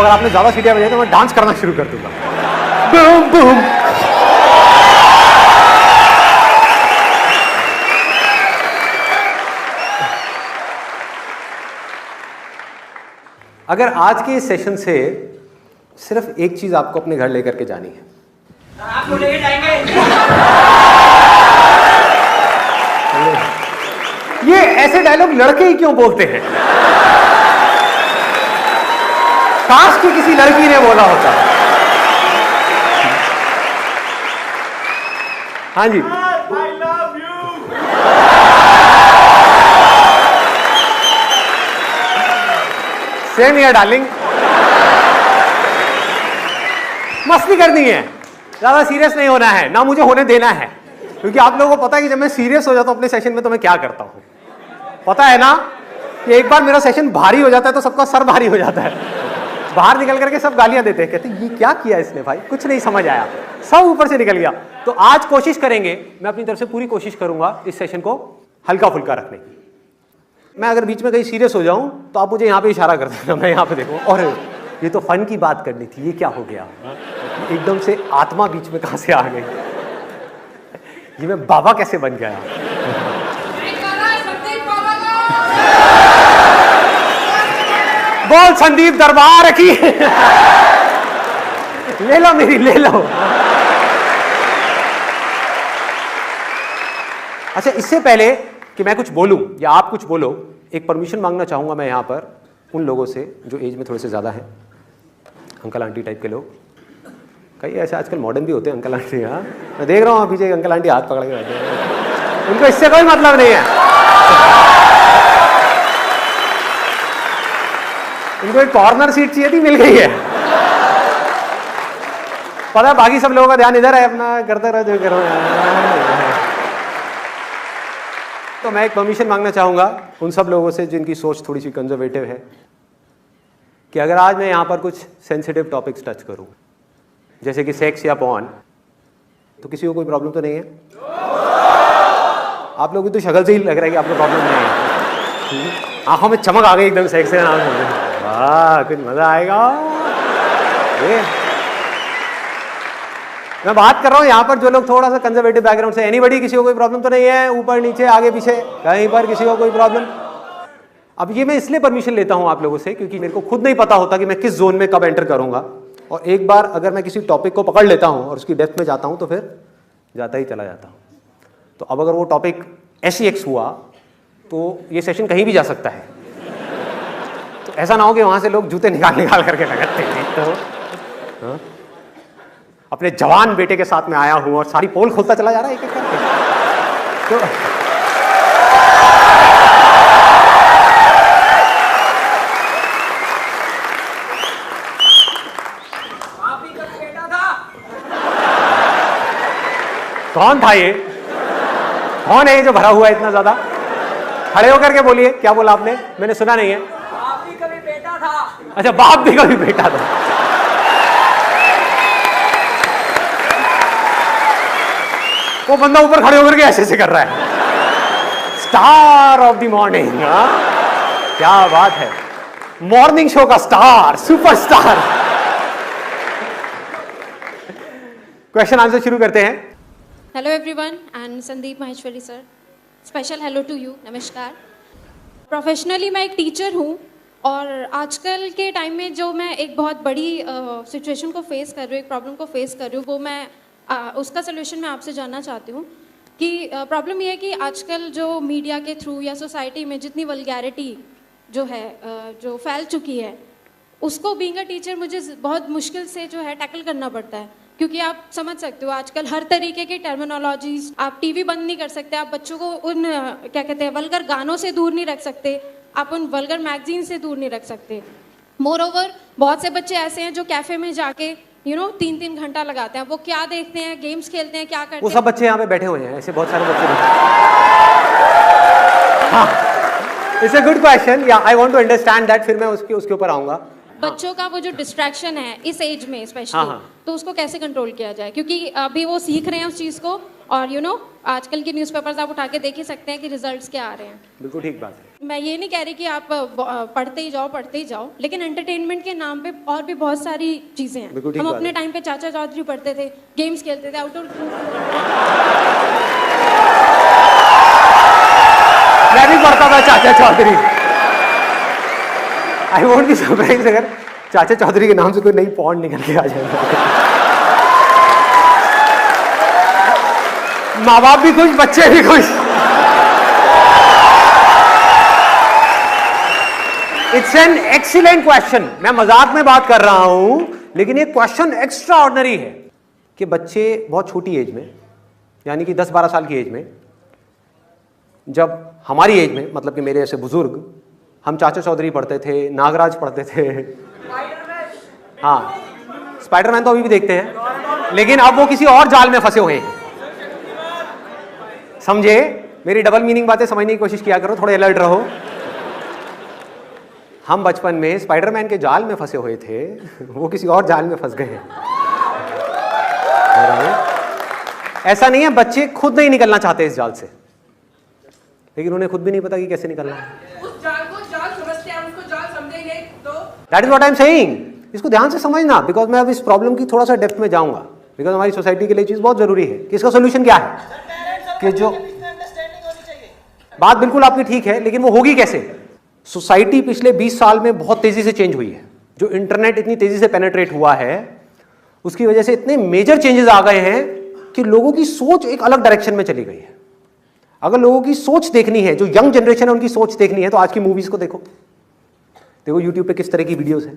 अगर आपने ज्यादा सीटियां बजाई तो मैं डांस करना शुरू कर दूंगा। Boom boom. अगर आज के इस सेशन से सिर्फ एक चीज आपको अपने घर लेकर के जानी है, आपको लेके जाएंगे। ये ऐसे डायलॉग लड़के ही क्यों बोलते हैं? काश कि किसी लड़की ने बोला होता। हाँ जी, I love you। Same here darling. मस्ती करनी है, ज्यादा सीरियस नहीं होना है, ना मुझे होने देना है, क्योंकि आप लोगों को पता है कि जब मैं सीरियस हो जाता हूं अपने सेशन में तो मैं क्या करता हूं, पता है ना? कि एक बार मेरा सेशन भारी हो जाता है तो सबका सर भारी हो जाता है, बाहर निकल करके सब गालियां देते हैं, कहते हैं ये क्या किया इसने भाई, कुछ नहीं समझ आया, सब ऊपर से निकल गया। तो आज कोशिश करेंगे, मैं अपनी तरफ से पूरी कोशिश करूंगा इस सेशन को हल्का फुल्का रखने की। मैं अगर बीच में कहीं सीरियस हो जाऊं तो आप मुझे यहां पे इशारा कर देना, मैं यहां पे देखूं, और ये तो फन की बात करनी थी, ये क्या हो गया, एकदम से आत्मा बीच में कहां से आ गई, ये मैं बाबा कैसे बन गया। बोल संदीप दरबार की। ले लो मेरी, ले लो। अच्छा, इससे पहले कि मैं कुछ बोलूं या आप कुछ बोलो, एक परमिशन मांगना चाहूंगा मैं यहां पर उन लोगों से जो एज में थोड़े से ज्यादा हैं, अंकल आंटी टाइप के लोग, कई ऐसे आजकल मॉडर्न भी होते हैं अंकल आंटी। हाँ, मैं देख रहा हूँ पीछे अंकल आंटी हाथ पकड़ के बैठे हैं, उनको इससे कोई मतलब नहीं है, उनको एक कॉर्नर सीट चाहिए थी, मिल गई है। पता है बाकी सब लोगों का ध्यान इधर है, अपना करते रहो जो करो। तो मैं एक परमिशन मांगना चाहूंगा उन सब लोगों से जिनकी सोच थोड़ी सी कंजर्वेटिव है, कि अगर आज मैं यहां पर कुछ सेंसिटिव टॉपिक्स टच करूं, जैसे कि सेक्स या पॉर्न, तो किसी को कोई प्रॉब्लम तो नहीं है? आप लोगों की तो शक्ल से ही लग रहा है कि आपको प्रॉब्लम नहीं है। आंखों में चमक आ गई एकदम सेक्स का नाम सुन के। वाह, कुछ मजा आएगा। मैं बात कर रहा हूँ यहाँ पर जो लोग थोड़ा सा कंजर्वेटिव बैकग्राउंड से, एनीबडी, किसी को कोई प्रॉब्लम तो नहीं है? ऊपर नीचे आगे पीछे कहीं पर किसी को कोई प्रॉब्लम? अब ये मैं इसलिए परमिशन लेता हूँ आप लोगों से क्योंकि मेरे को खुद नहीं पता होता कि मैं किस जोन में कब एंटर करूंगा, और एक बार अगर मैं किसी टॉपिक को पकड़ लेता हूँ और उसकी डेप्थ में जाता हूँ तो फिर जाता ही चला जाता हूँ। तो अब अगर वो टॉपिक SEX हुआ तो ये सेशन कहीं भी जा सकता है, तो ऐसा ना हो कि वहां से लोग जूते निकाल निकाल करके लगाते हैं। तो हाँ? अपने जवान बेटे के साथ में आया हूं और सारी पोल खोलता चला जा रहा है एक एक करके। तो आप ही का बेटा था। कौन था ये? कौन है ये जो भरा हुआ है इतना ज्यादा? खड़े होकर के बोलिए, क्या बोला आपने? मैंने सुना नहीं है। आप ही का भी बेटा था। अच्छा, बाप भी कभी बेटा था। वो बंदा ऊपर खड़े होकर के ऐसे ऐसे कर रहा है। स्टार ऑफ द मॉर्निंग, क्या बात है, मॉर्निंग शो का स्टार, सुपरस्टार। क्वेश्चन आंसर शुरू करते हैं। Hello everyone and Sandeep Maheshwari sir, special hello to you, नमस्कार। प्रोफेशनली मैं एक टीचर हूँ और आजकल के टाइम में जो मैं एक बहुत बड़ी सिचुएशन को फेस कर रही हूँ, एक प्रॉब्लम को फेस कर रही हूँ, वो मैं उसका सलूशन मैं आपसे जानना चाहती हूँ कि प्रॉब्लम ये है कि आजकल जो मीडिया के थ्रू या सोसाइटी में जितनी वल्गैरिटी जो है जो फैल चुकी है, उसको बीइंग अ टीचर मुझे बहुत मुश्किल से जो है टैकल करना पड़ता है, क्योंकि आप समझ सकते हो आजकल हर तरीके की टर्मिनोलॉजीज, आप टीवी बंद नहीं कर सकते, आप बच्चों को उन क्या कहते हैं वल्गर गानों से दूर नहीं रख सकते, आप उन वल्गर मैगजीन से दूर नहीं रख सकते। मोर ओवर बहुत से बच्चे ऐसे हैं जो कैफे में जाके 3-3 घंटा लगाते हैं, वो क्या देखते हैं, गेम्स खेलते हैं, क्या करते हैं। वो सब बच्चे यहाँ पे बैठे हुए हैं, ऐसे बहुत सारे बच्चे। हाँ, इट्स अ गुड क्वेश्चन, या I want to understand that, फिर मैं उसके ऊपर आऊंगा। बच्चों का वो जो डिस्ट्रैक्शन है इस एज में स्पेशली, तो उसको कैसे कंट्रोल किया जाए, क्योंकि अभी वो सीख रहे हैं उस चीज़ को, और आजकल के न्यूज़पेपर्स आप उठा के देख ही सकते हैं कि रिजल्ट्स क्या आ रहे हैं। बिल्कुल ठीक बात है। मैं ये नहीं कह रही कि आप पढ़ते ही जाओ, लेकिन एंटरटेनमेंट के नाम पे और भी बहुत सारी चीजें हैं। बिल्कुल ठीक हम बात अपने है। टाइम पे चाचा चौधरी पढ़ते थे, गेम्स खेलते थे, आउटडोर। मैं भी पढ़ता था Chacha Chaudhary. I won't be surprise अगर चाचा चौधरी के नाम से कोई नई पॉन्ड निकल के आ जाए। माँ बाप भी खुश, बच्चे भी खुश। It's an excellent question. मैं मजाक में बात कर रहा हूं, लेकिन ये क्वेश्चन एक्स्ट्रा ऑर्डिनरी है कि बच्चे बहुत छोटी एज में, यानी कि 10-12 साल की एज में, जब हमारी एज में, मतलब कि मेरे ऐसे बुजुर्ग, हम चाचा चौधरी पढ़ते थे, नागराज पढ़ते थे। हाँ, स्पाइडरमैन तो अभी भी देखते हैं, लेकिन अब वो किसी और जाल में फंसे हुए हैं। समझे? मेरी डबल मीनिंग बातें समझने की कोशिश किया करो, थोड़े अलर्ट रहो। हम बचपन में स्पाइडरमैन के जाल में फंसे हुए थे, वो किसी और जाल में फंस गए हैं। ऐसा नहीं है, बच्चे खुद नहीं निकलना चाहते इस जाल से, लेकिन उन्हें खुद भी नहीं पता कि कैसे निकलना है। उस जाल को जाल समझते हैं, उसको जाल समझेंगे तो that is what I am saying. इसको ध्यान से समझना, बिकॉज मैं अब इस प्रॉब्लम की थोड़ा सा डेप्थ में जाऊंगा, बिकॉज हमारी सोसाइटी के लिए चीज बहुत जरूरी है कि इसका सोल्यूशन क्या है। कि जो बात बिल्कुल आपकी ठीक है, लेकिन वो होगी कैसे? सोसाइटी पिछले 20 साल में बहुत तेजी से चेंज हुई है। जो इंटरनेट इतनी तेजी से पेनेट्रेट हुआ है, उसकी वजह से इतने मेजर चेंजेस आ गए हैं कि लोगों की सोच एक अलग डायरेक्शन में चली गई है। अगर लोगों की सोच देखनी है, जो यंग जनरेशन है उनकी सोच देखनी है, तो आज की मूवीज को देखो। देखो यूट्यूब पे किस तरह की वीडियोस हैं,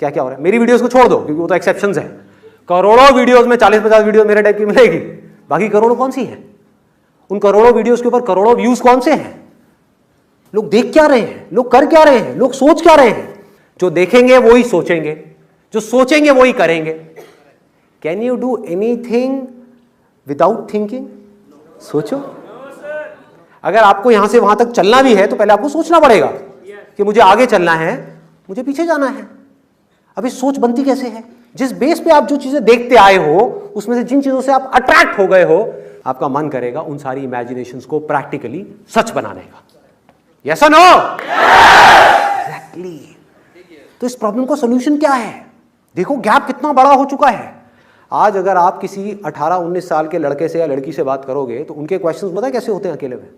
क्या क्या हो रहा है। मेरी वीडियोस को छोड़ दो, क्योंकि वो तो एक्सेप्शंस है। करोड़ों वीडियोस में 40-50 वीडियो मेरे टाइप की मिलेगी, बाकी करोड़ों कौन सी है? उन करोड़ों वीडियोस के ऊपर करोड़ों व्यूज कौन से हैं? लोग देख क्या रहे हैं, लोग कर क्या रहे हैं, लोग सोच क्या रहे हैं? जो देखेंगे वो ही सोचेंगे, जो सोचेंगे वो ही करेंगे। Can you do anything without thinking? सोचो। अगर आपको यहां से वहां तक चलना भी है, तो पहले आपको सोचना पड़ेगा कि मुझे आगे चलना है, मुझे पीछे जाना है। अभी सोच बनती कैसे है? जिस बेस पे आप जो चीजें देखते आए हो, उसमें से जिन चीजों से आप अट्रैक्ट हो गए हो, आपका मन करेगा उन सारी इमेजिनेशंस को प्रैक्टिकली सच बनाने का। यस और नो? एग्जैक्टली। तो इस प्रॉब्लम का सॉल्यूशन क्या है? देखो गैप कितना बड़ा हो चुका है। आज अगर आप किसी 18-19 साल के लड़के से या लड़की से बात करोगे, तो उनके क्वेश्चंस पता है कैसे होते हैं अकेले में?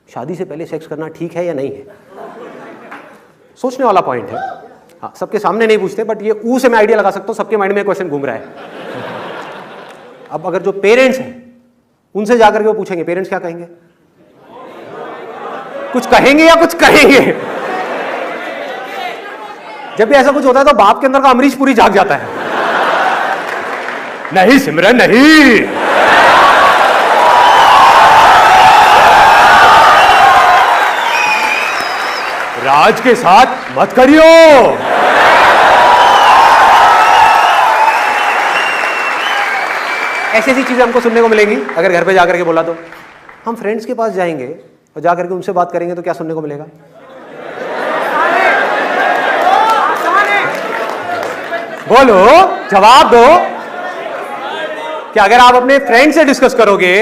शादी से पहले सेक्स करना ठीक है या नहीं है? सोचने वाला पॉइंट है। हाँ, सबके सामने नहीं पूछते, बट ये ऊ से मैं आइडिया लगा सकता हूं, सबके माइंड में क्वेश्चन घूम रहा है। अब अगर जो पेरेंट्स हैं उनसे जाकर के वो पूछेंगे, पेरेंट्स क्या कहेंगे? कुछ कहेंगे या कुछ करेंगे? जब भी ऐसा कुछ होता है तो बाप के अंदर का अमरीश पुरी जाग जाता है। नहीं सिमरन नहीं, राज के साथ मत करियो। ऐसी ऐसी चीजें हमको सुनने को मिलेंगी अगर घर पे जाकर के बोला तो। हम फ्रेंड्स के पास जाएंगे और जाकर के उनसे बात करेंगे तो क्या सुनने को मिलेगा? बोलो, जवाब दो। क्या अगर आप अपने फ्रेंड से डिस्कस करोगे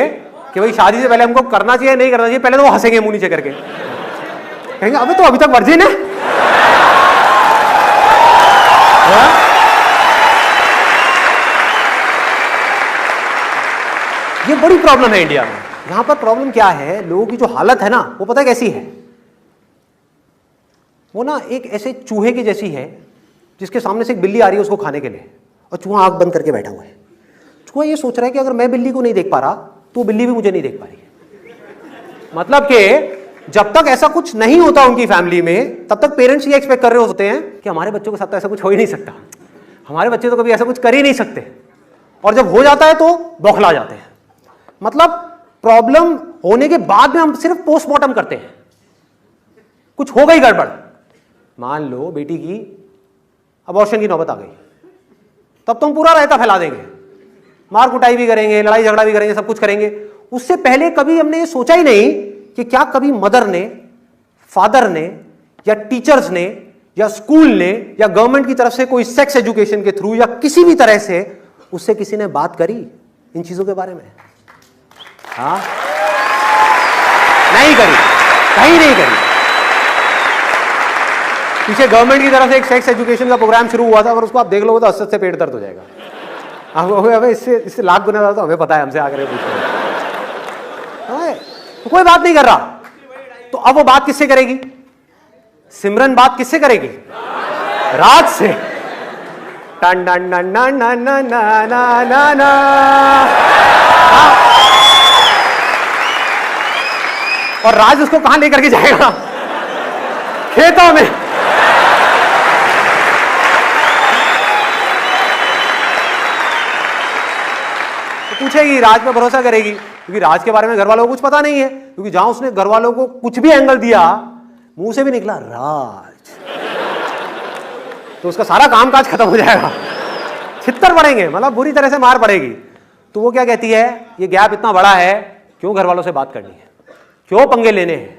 कि भाई शादी से पहले हमको करना चाहिए नहीं करना चाहिए, पहले तो वो हंसेंगे मुंह नीचे करके, कहेंगे अबे तो अभी तक वर्जिन है। ये बड़ी प्रॉब्लम है इंडिया में। यहां पर प्रॉब्लम क्या है, लोगों की जो हालत है ना, वो पता है कैसी है? वो ना एक ऐसे चूहे की जैसी है जिसके सामने से एक बिल्ली आ रही है उसको खाने के लिए, और चूहा आंख बंद करके बैठा हुआ है। चूहा ये सोच रहा है कि अगर मैं बिल्ली को नहीं देख पा रहा तो बिल्ली भी मुझे नहीं देख पा रही है। मतलब कि जब तक ऐसा कुछ नहीं होता उनकी फैमिली में, तब तक पेरेंट्स ये एक्सपेक्ट कर रहे होते हैं कि हमारे बच्चों के साथ तो ऐसा कुछ हो ही नहीं सकता, हमारे बच्चे तो कभी ऐसा कुछ कर ही नहीं सकते, और जब हो जाता है तो बौखला जाते हैं। मतलब प्रॉब्लम होने के बाद में हम सिर्फ पोस्टमार्टम करते हैं। कुछ हो गई गड़बड़, मान लो बेटी की अबॉर्शन की नौबत आ गई, तब तो हम पूरा रायता फैला देंगे, मार कुटाई भी करेंगे, लड़ाई झगड़ा भी करेंगे, सब कुछ करेंगे। उससे पहले कभी हमने ये सोचा ही नहीं कि क्या कभी मदर ने, फादर ने, या टीचर्स ने, या स्कूल ने, या गवर्नमेंट की तरफ से कोई सेक्स एजुकेशन के थ्रू या किसी भी तरह से उससे किसी ने बात करी इन चीजों के बारे में? हाँ, नहीं करी, कहीं नहीं करी। पीछे गवर्नमेंट की तरफ से एक सेक्स एजुकेशन का प्रोग्राम शुरू हुआ था, अगर उसको आप देख लोगे तो हद से पेट दर्द हो जाएगा। हमें इससे लाख गुना ज्यादा तो हमें पता है, हमसे आकर पूछो तो कोई बात नहीं कर रहा। तो अब वो बात किससे करेगी? सिमरन बात किससे करेगी? राज से। टन टन टन टन टन टन टन टन। और राज उसको कहां लेकर के जाएगा? खेतों में। तो पूछेगी, राज पे भरोसा करेगी, क्योंकि राज के बारे में घर वालों को कुछ पता नहीं है, क्योंकि जहां उसने घर वालों को कुछ भी एंगल दिया, मुंह से भी निकला राज, तो उसका सारा कामकाज खत्म हो जाएगा, छित्तर पड़ेंगे, मतलब बुरी तरह से मार पड़ेगी। तो वो क्या कहती है, ये गैप इतना बड़ा है, क्यों घर वालों से बात करनी है, क्यों पंगे लेने हैं?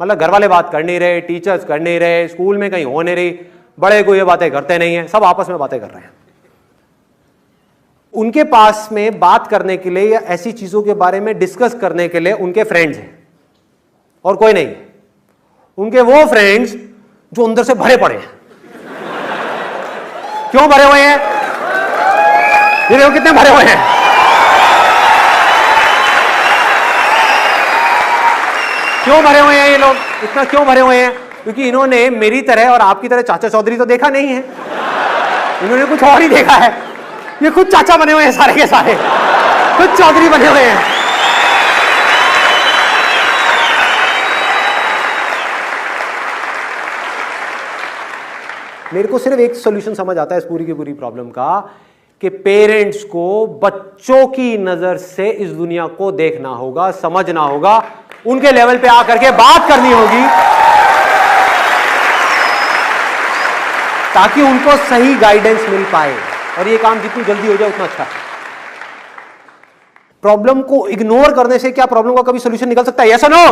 मतलब घर वाले बात कर नहीं रहे, टीचर्स कर नहीं रहे, स्कूल में कहीं हो नहीं रही, बड़े को ये बातें करते नहीं है, सब आपस में बातें कर रहे हैं। उनके पास में बात करने के लिए या ऐसी चीजों के बारे में डिस्कस करने के लिए उनके फ्रेंड्स हैं और कोई नहीं। उनके वो फ्रेंड्स जो अंदर से भरे पड़े हैं। क्यों भरे हुए हैं? ये देखो कितने भरे हुए हैं। क्यों भरे हुए हैं ये लोग? इतना क्यों भरे हुए हैं? क्योंकि इन्होंने मेरी तरह और आपकी तरह चाचा चौधरी तो देखा नहीं है, इन्होंने कुछ और ही देखा है। ये खुद चाचा बने हुए हैं सारे के सारे, खुद चौधरी बने हुए हैं। मेरे को सिर्फ एक सॉल्यूशन समझ आता है इस पूरी की पूरी प्रॉब्लम का, कि पेरेंट्स को बच्चों की नजर से इस दुनिया को देखना होगा, समझना होगा, उनके लेवल पे आकर के बात करनी होगी, ताकि उनको सही गाइडेंस मिल पाए। और ये काम जितनी जल्दी हो जाए उतना अच्छा है। प्रॉब्लम को इग्नोर करने से क्या प्रॉब्लम का कभी सॉल्यूशन निकल सकता है? यस और नो?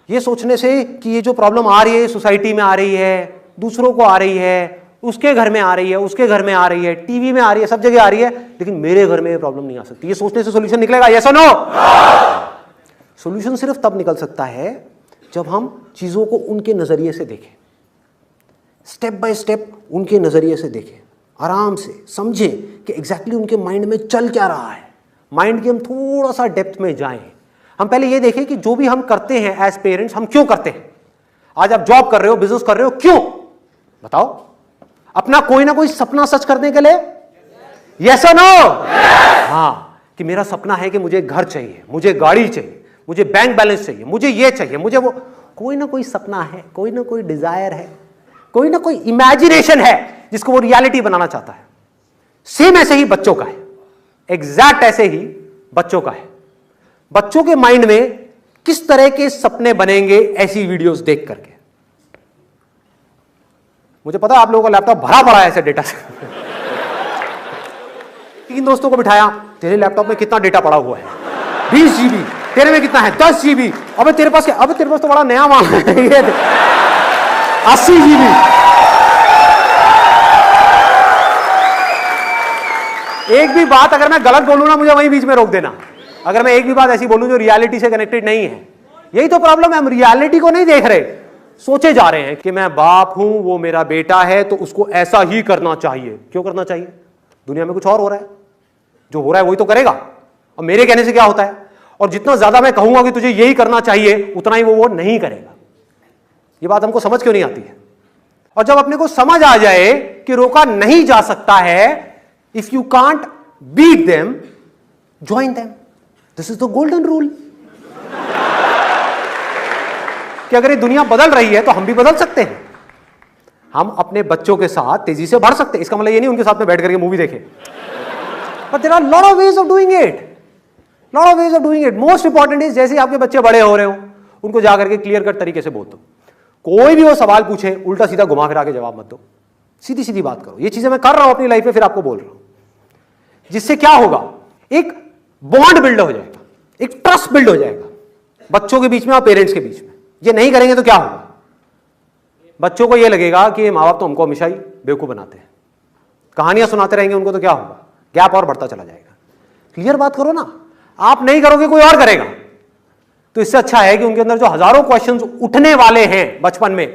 ये सोचने से कि ये जो प्रॉब्लम आ रही है सोसाइटी में आ रही है, दूसरों को आ रही है, उसके घर में आ रही है, उसके घर में आ रही है, टीवी में आ रही है, सब जगह आ रही है, लेकिन मेरे घर में ये प्रॉब्लम नहीं आ सकती, ये सोचने से सॉल्यूशन निकलेगा? यस और नो? सॉल्यूशन सिर्फ तब निकल सकता है जब हम चीजों को उनके नजरिए से देखें, स्टेप बाय स्टेप उनके नजरिए से देखें, आराम से समझें कि एग्जैक्टली उनके माइंड में चल क्या रहा है। माइंड के हम थोड़ा सा डेप्थ में जाएं। हम पहले ये देखें कि जो भी हम करते हैं एज पेरेंट्स, हम क्यों करते हैं। आज आप जॉब कर रहे हो, बिजनेस कर रहे हो, क्यों? बताओ। अपना कोई ना कोई सपना सच करने के लिए? यस और नो? हाँ, कि मेरा सपना है कि मुझे घर चाहिए, मुझे गाड़ी चाहिए, मुझे बैंक बैलेंस चाहिए, मुझे ये चाहिए, मुझे वो। कोई ना कोई सपना है, कोई ना कोई डिजायर है, कोई ना कोई इमेजिनेशन है जिसको वो रियलिटी बनाना चाहता है। सेम ऐसे ही बच्चों का है, एग्जैक्ट ऐसे ही बच्चों का है। बच्चों के माइंड में किस तरह के सपने बनेंगे ऐसी वीडियोस देख करके। मुझे पता है आप लोगों का लैपटॉप भरा पड़ा है ऐसे डेटा से। 3 दोस्तों को बिठाया, तेरे लैपटॉप में कितना डेटा पड़ा हुआ है? 20 GB। तेरे में कितना है? 10 GB। अबे तेरे पास क्या? अबे तेरे पास तो बड़ा नया माल है, 80 GB। एक भी बात अगर मैं गलत बोलूं ना, मुझे वहीं बीच में रोक देना। अगर मैं एक भी बात ऐसी बोलूं जो रियलिटी से कनेक्टेड नहीं है। यही तो प्रॉब्लम है, हम रियलिटी को नहीं देख रहे, सोचे जा रहे हैं कि मैं बाप हूं, वो मेरा बेटा है, तो उसको ऐसा ही करना चाहिए। क्यों करना चाहिए? दुनिया में कुछ और हो रहा है, जो हो रहा है वही तो करेगा। और मेरे कहने से क्या होता है? और जितना ज्यादा मैं कहूंगा कि तुझे यही करना चाहिए, उतना ही वो नहीं करेगा। ये बात हमको समझ क्यों नहीं आती है? और जब अपने को समझ आ जाए कि रोका नहीं जा सकता है, if you can't beat them, join them. This is the golden rule. कि अगर ये दुनिया बदल रही है तो हम भी बदल सकते हैं। हम अपने बच्चों के साथ तेजी से बढ़ सकते हैं। इसका मतलब ये नहीं उनके साथ में बैठ करके मूवी देखें, but there are lot of ways of doing it, lot of ways of doing it. Most important is, जैसे आपके बच्चे बड़े हो रहे हो, उनको जाकर के क्लियर कट तरीके से बोल दो। कोई भी वो सवाल पूछे, उल्टा सीधा घुमा फिरा के जवाब मत दो, सीधी सीधी बात करो। ये चीजें मैं कर रहा हूं अपनी लाइफ में, फिर आपको बोल रहा हूं। जिससे क्या होगा? एक बॉन्ड बिल्ड हो जाएगा, एक ट्रस्ट बिल्ड हो जाएगा बच्चों के बीच में और पेरेंट्स के बीच में। ये नहीं करेंगे तो क्या होगा? बच्चों को ये लगेगा कि माँ बाप तो हमको हमेशा ही बेवकूफ बनाते हैं, कहानियां सुनाते रहेंगे उनको, तो क्या होगा? गैप और बढ़ता चला जाएगा। क्लियर बात करो ना। आप नहीं करोगे, कोई और करेगा। तो इससे अच्छा है कि उनके अंदर जो हजारों क्वेश्चंस उठने वाले हैं बचपन में,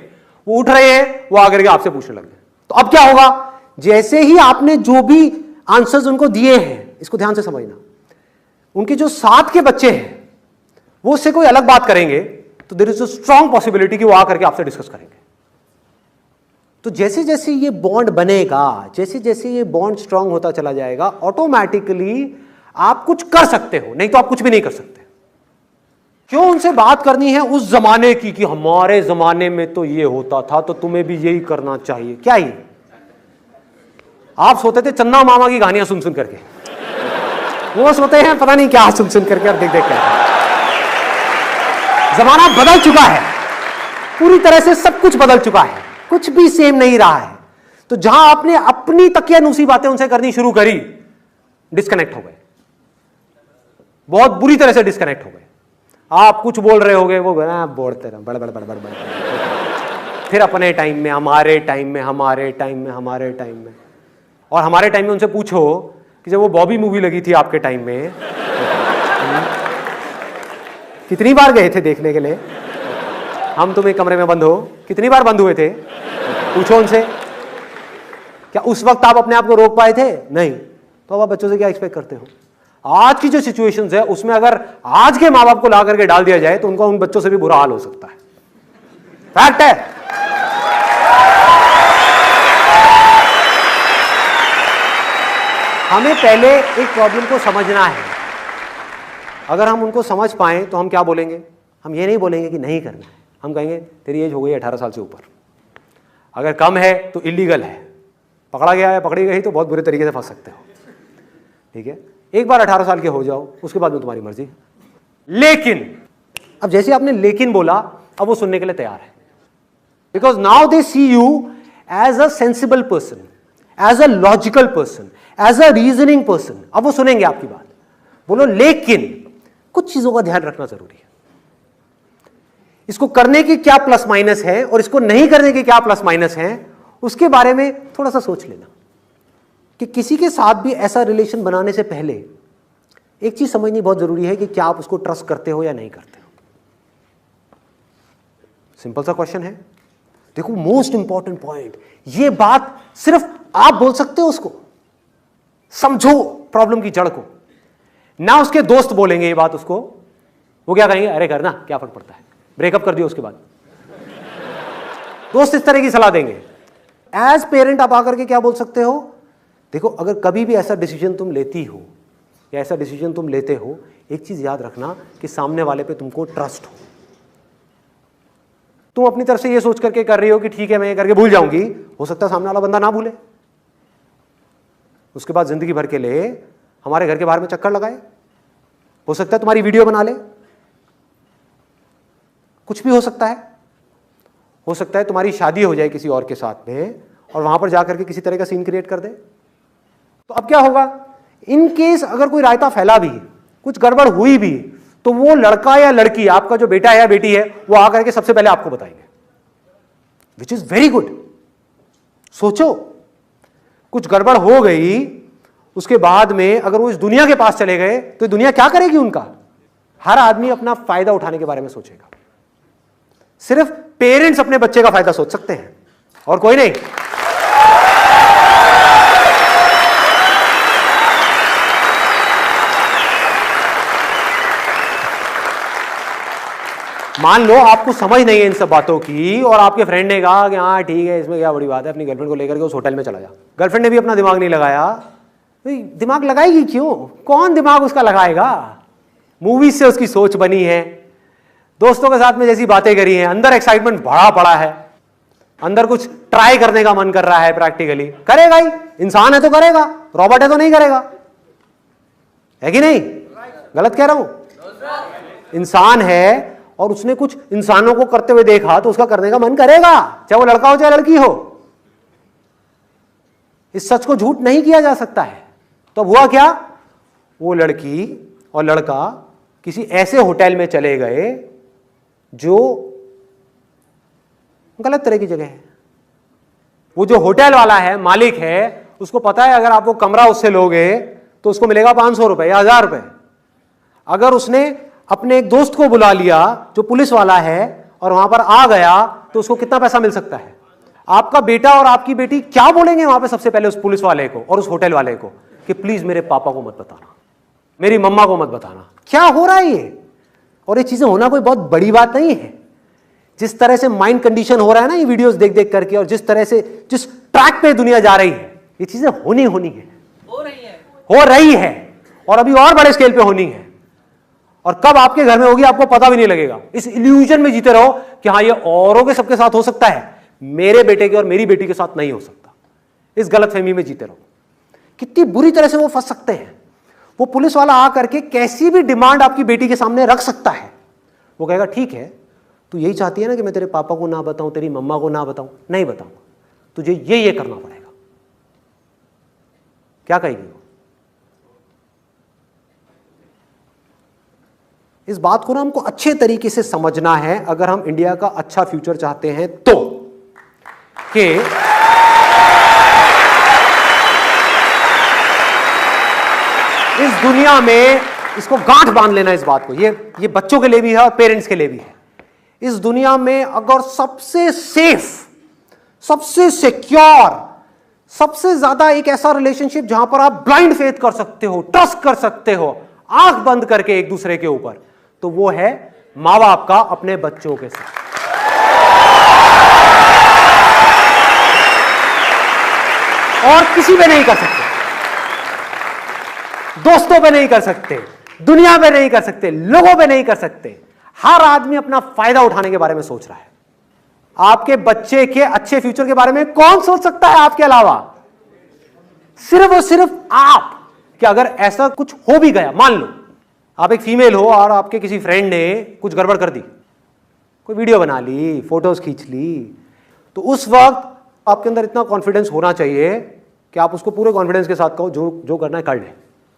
वो उठ रहे हैं, वो आकर के आपसे पूछने लग गए। तो अब क्या होगा, जैसे ही आपने जो भी आंसर्स उनको दिए हैं, इसको ध्यान से समझना, उनके जो साथ के बच्चे हैं वो उससे कोई अलग बात करेंगे तो there is a strong possibility कि वो आकर के आपसे डिस्कस करेंगे। तो जैसे जैसे ये बॉन्ड बनेगा, जैसे जैसे ये बॉन्ड स्ट्रांग होता चला जाएगा, ऑटोमेटिकली आप कुछ कर सकते हो, नहीं तो आप कुछ भी नहीं कर सकते। क्यों उनसे बात करनी है उस जमाने की कि हमारे जमाने में तो ये होता था तो तुम्हें भी यही करना चाहिए। क्या ही आप सोते थे चन्ना मामा की कहानियां सुन सुन करके, वो सोते हैं पता नहीं क्या सुन सुन करके और देख देख कर। जमाना बदल चुका है, पूरी तरह से सब कुछ बदल चुका है, कुछ भी सेम नहीं रहा है। तो जहां आपने अपनी तकियानूसी बातें उनसे करनी शुरू करी, डिस्कनेक्ट हो गए, बहुत बुरी तरह से डिस्कनेक्ट हो गए। आप कुछ बोल रहे होगे, वो बोलते रहे बड़ बड़ बड़ बड़ बड़, फिर अपने टाइम में, हमारे टाइम में, हमारे टाइम में, हमारे टाइम में। और हमारे टाइम में उनसे पूछो कि जब वो बॉबी मूवी लगी थी आपके टाइम में, कितनी बार गए थे देखने के लिए? हम तुम एक कमरे में बंद हो, कितनी बार बंद हुए थे? पूछो उनसे। क्या उस वक्त आप अपने आप को रोक पाए थे? नहीं। तो अब आप बच्चों से क्या एक्सपेक्ट करते हो? आज की जो सिचुएशंस है उसमें अगर आज के माँ बाप को ला करके डाल दिया जाए तो उनका उन बच्चों से भी बुरा हाल हो सकता है। फैक्ट है। हमें पहले एक प्रॉब्लम को समझना है। अगर हम उनको समझ पाएं तो हम क्या बोलेंगे? हम ये नहीं बोलेंगे कि नहीं करना है, हम कहेंगे तेरी एज हो गई 18 साल से ऊपर, अगर कम है तो इलीगल है, पकड़ा गया है, पकड़ी गई तो बहुत बुरे तरीके से फंस सकते हो। ठीक है, एक बार 18 साल के हो जाओ, उसके बाद में तुम्हारी मर्जी। लेकिन अब जैसे आपने लेकिन बोला, अब वो सुनने के लिए तैयार है, because now they see you as a sensible person, as a logical person, as a reasoning person. अब वो सुनेंगे आपकी बात। बोलो लेकिन कुछ चीजों का ध्यान रखना जरूरी है, इसको करने की क्या प्लस माइनस है और इसको नहीं करने के क्या प्लस माइनस है, उसके बारे में थोड़ा सा सोच लेना। कि किसी के साथ भी ऐसा रिलेशन बनाने से पहले एक चीज समझनी बहुत जरूरी है कि क्या आप उसको ट्रस्ट करते हो या नहीं करते हो। सिंपल सा क्वेश्चन है। देखो मोस्ट इंपॉर्टेंट पॉइंट, ये बात सिर्फ आप बोल सकते हो उसको। समझो प्रॉब्लम की जड़ को, ना उसके दोस्त बोलेंगे ये बात उसको। वो क्या कहेंगे? अरे करना, क्या फर्क पड़ता है, ब्रेकअप कर दियो उसके बाद। दोस्त इस तरह की सलाह देंगे। एज पेरेंट आप आकर के क्या बोल सकते हो? देखो अगर कभी भी ऐसा डिसीजन तुम लेती हो या ऐसा डिसीजन तुम लेते हो, एक चीज याद रखना कि सामने वाले पे तुमको ट्रस्ट हो। तुम अपनी तरफ से ये सोच करके कर रही हो कि ठीक है मैं ये करके भूल जाऊंगी, हो सकता है सामने वाला बंदा ना भूले, उसके बाद जिंदगी भर के लिए हमारे घर के बाहर में चक्कर लगाए, हो सकता है तुम्हारी वीडियो बना ले, कुछ भी हो सकता है। हो सकता है तुम्हारी शादी हो जाए किसी और के साथ में और वहां पर जाकर के किसी तरह का सीन क्रिएट कर दे। तो अब क्या होगा? इन केस अगर कोई रायता फैला भी, कुछ गड़बड़ हुई भी, तो वो लड़का या लड़की, आपका जो बेटा है या बेटी है, वो आकर के सबसे पहले आपको बताएंगे, विच इज वेरी गुड। सोचो कुछ गड़बड़ हो गई, उसके बाद में अगर वो इस दुनिया के पास चले गए तो दुनिया क्या करेगी उनका? हर आदमी अपना फायदा उठाने के बारे में सोचेगा। सिर्फ पेरेंट्स अपने बच्चे का फायदा सोच सकते हैं और कोई नहीं। मान लो आपको समझ नहीं है इन सब बातों की और आपके फ्रेंड ने कहा कि हाँ ठीक है, इसमें क्या बड़ी बात है, अपनी गर्लफ्रेंड को लेकर के उस होटल में चला जा। गर्लफ्रेंड ने भी अपना दिमाग नहीं लगाया। दिमाग लगाएगी क्यों? कौन दिमाग उसका लगाएगा? मूवीज से उसकी सोच बनी है, दोस्तों के साथ में जैसी बातें करी हैं, अंदर एक्साइटमेंट भरा पड़ा है, अंदर कुछ ट्राई करने का मन कर रहा है, प्रैक्टिकली करेगा ही। इंसान है तो करेगा, रॉबोट है तो नहीं करेगा, है कि नहीं? गलत कह रहा हूं? इंसान है और उसने कुछ इंसानों को करते हुए देखा तो उसका करने का मन करेगा, चाहे वो लड़का हो चाहे लड़की हो। इस सच को झूठ नहीं किया जा सकता है। तो हुआ क्या? वो लड़की और लड़का किसी ऐसे होटल में चले गए जो गलत तरह की जगह है। वो जो होटल वाला है, मालिक है, उसको पता है अगर आप वो कमरा उससे लोगे तो उसको मिलेगा 500 रुपए या 1000 रुपए। अगर उसने अपने एक दोस्त को बुला लिया जो पुलिस वाला है और वहां पर आ गया तो उसको कितना पैसा मिल सकता है? आपका बेटा और आपकी बेटी क्या बोलेंगे वहां पे सबसे पहले उस पुलिस वाले को और उस होटल वाले को कि प्लीज मेरे पापा को मत बताना, मेरी मम्मा को मत बताना। क्या हो रहा है ये? और ये चीजें होना कोई बहुत बड़ी बात नहीं है। जिस तरह से माइंड कंडीशन हो रहा है ना ये वीडियोस देख देख करके, और जिस तरह से जिस ट्रैक पे दुनिया जा रही है, ये चीजें होनी है, हो रही है और अभी और बड़े स्केल पे होनी है। और कब आपके घर में होगी आपको पता भी नहीं लगेगा। इस इल्यूजन में जीते रहो कि हाँ ये औरों के सबके साथ हो सकता है, मेरे बेटे के और मेरी बेटी के साथ नहीं हो सकता। इस गलतफहमी में जीते रहो। कितनी बुरी तरह से वो फंस सकते हैं। वो पुलिस वाला आ करके कैसी भी डिमांड आपकी बेटी के सामने रख सकता है। वो कहेगा ठीक है, तू यही चाहती है ना कि मैं तेरे पापा को ना बताऊं, तेरी मम्मा को ना बताऊं? नहीं बताऊंगा, तुझे ये करना पड़ेगा। क्या कहेगी वो? इस बात को ना हमको अच्छे तरीके से समझना है अगर हम इंडिया का अच्छा फ्यूचर चाहते हैं तो, कि इस दुनिया में, इसको गांठ बांध लेना इस बात को, ये बच्चों के लिए भी है और पेरेंट्स के लिए भी है। इस दुनिया में अगर सबसे सेफ, सबसे सिक्योर, सबसे ज्यादा एक ऐसा रिलेशनशिप जहां पर आप ब्लाइंड फेथ कर सकते हो, ट्रस्ट कर सकते हो आंख बंद करके एक दूसरे के ऊपर, तो वो है मां बाप का अपने बच्चों के साथ। और किसी पे नहीं कर सकते, दोस्तों पे नहीं कर सकते, दुनिया पे नहीं कर सकते, लोगों पे नहीं कर सकते। हर आदमी अपना फायदा उठाने के बारे में सोच रहा है। आपके बच्चे के अच्छे फ्यूचर के बारे में कौन सोच सकता है आपके अलावा? सिर्फ और सिर्फ आप। कि अगर ऐसा कुछ हो भी गया, मान लो आप एक फीमेल हो और आपके किसी फ्रेंड ने कुछ गड़बड़ कर दी, कोई वीडियो बना ली, फोटोज खींच ली, तो उस वक्त आपके अंदर इतना कॉन्फिडेंस होना चाहिए कि आप उसको पूरे कॉन्फिडेंस के साथ कहो जो करना है कर ले,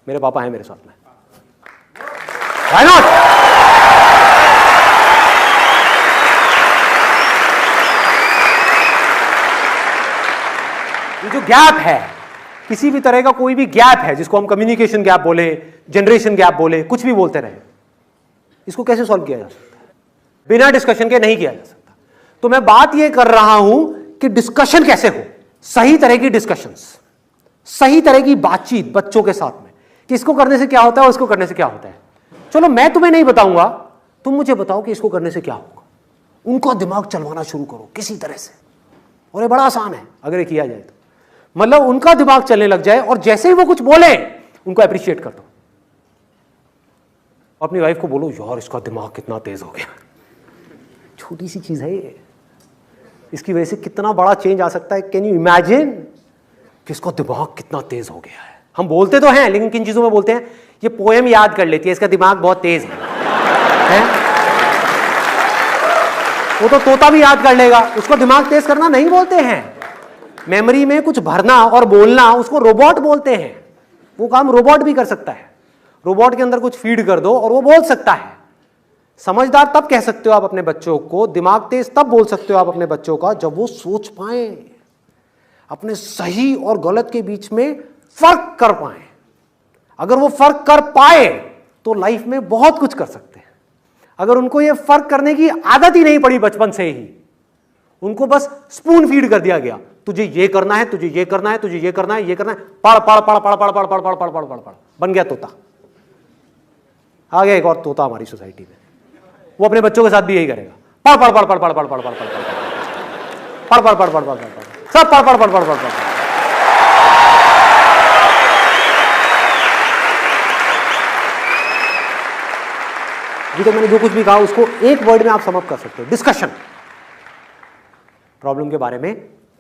मेरे पापा हैं मेरे साथ में। Why not? ये जो गैप है, किसी भी तरह का कोई भी गैप है, जिसको हम कम्युनिकेशन गैप बोले, जनरेशन गैप बोले, कुछ भी बोलते रहे, इसको कैसे सॉल्व किया जा सकता है? बिना डिस्कशन के नहीं किया जा सकता। तो मैं बात ये कर रहा हूं कि डिस्कशन कैसे हो, सही तरह की डिस्कशंस, सही तरह की बातचीत बच्चों के साथ में, कि इसको करने से क्या होता है, उसको करने से क्या होता है। चलो मैं तुम्हें नहीं बताऊंगा, तुम मुझे बताओ कि इसको करने से क्या होगा। उनका दिमाग चलवाना शुरू करो किसी तरह से, और ये बड़ा आसान है अगर ये किया जाए तो। मतलब उनका दिमाग चलने लग जाए और जैसे ही वो कुछ बोले उनको अप्रिशिएट कर दो। अपनी वाइफ को बोलो यार इसका दिमाग कितना तेज हो गया। छोटी सी चीज है ये, इसकी वजह से कितना बड़ा चेंज आ सकता है। कैन यू इमेजिन कि इसका दिमाग कितना तेज हो गया है। हम बोलते तो हैं लेकिन किन चीजों में बोलते हैं? ये पोएम याद कर लेती है, इसका दिमाग बहुत तेज है? वो तो तोता भी याद कर लेगा, उसको दिमाग तेज करना नहीं बोलते हैं। मेमोरी में कुछ भरना और बोलना, उसको रोबोट बोलते हैं। वो काम रोबोट भी कर सकता है। रोबोट के अंदर कुछ फीड कर दो और वो बोल सकता है। समझदार तब कह सकते हो आप अपने बच्चों को, दिमाग तेज तब बोल सकते हो आप अपने बच्चों का जब वो सोच पाए, अपने सही और गलत के बीच में फर्क कर पाए। अगर वो फर्क कर पाए तो लाइफ में बहुत कुछ कर सकते हैं। अगर उनको ये फर्क करने की आदत ही नहीं पड़ी बचपन से ही, उनको बस स्पून फीड कर दिया गया, तुझे ये करना है, तुझे ये करना है, तुझे ये करना है, ये करना है, पढ़ पढ़ पढ़ पढ़ पढ़ पढ़ पढ़ पढ़ पढ़ पढ़ पढ़ पढ़, बन गया तोता। आ गया एक और तोता हमारी सोसाइटी में। वो अपने बच्चों के साथ भी यही करेगा, पढ़ पढ़ पढ़ पढ़ पढ़ पढ़ पढ़ पढ़ पढ़ पढ़ पढ़ पढ़ पढ़ पढ़ पढ़, सब पढ़ पढ़ पढ़ पढ़ पढ़ पढ़। अभी तो मैंने जो कुछ भी कहा उसको एक वर्ड में आप समअप कर सकते हो, डिस्कशन। प्रॉब्लम के बारे में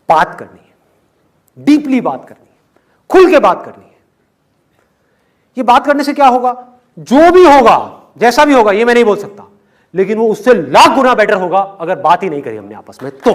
बात करनी है, डीपली बात करनी है, खुल के बात करनी है। ये बात करने से क्या होगा? जो भी होगा, जैसा भी होगा, ये मैं नहीं बोल सकता, लेकिन वो उससे लाख गुना बेटर होगा अगर बात ही नहीं करी हमने आपस में तो।